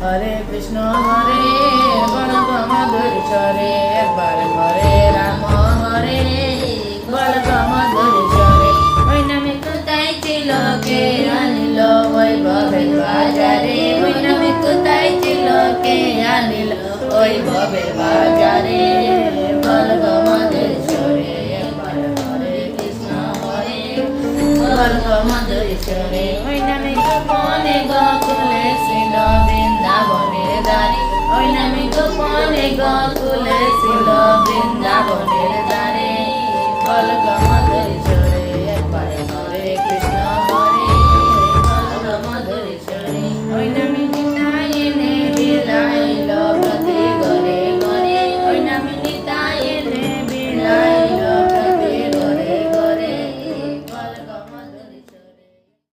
हरे कृष्ण बलगमधुर चरे एकबार हरे राम हरे बलगमधुर चरे वैनमे कुताइछि लोके अनिल वैभवेर बाजारे वैनमे कुताइछि लोके अनिल वैभवेर बाजारे बलगमधुर चरे एकबार हरे कृष्ण हरे बलगमधुर चरे वैनमे गोपने गोकुले श्रील বৃন্দাবনের দ্বারে ওই নামে গোপনে গোকুলে ছিল বৃন্দাবনের দ্বারে বলগমধুর চরে একবার হরে কৃষ্ণ হরে বলগমধুর চরে ওই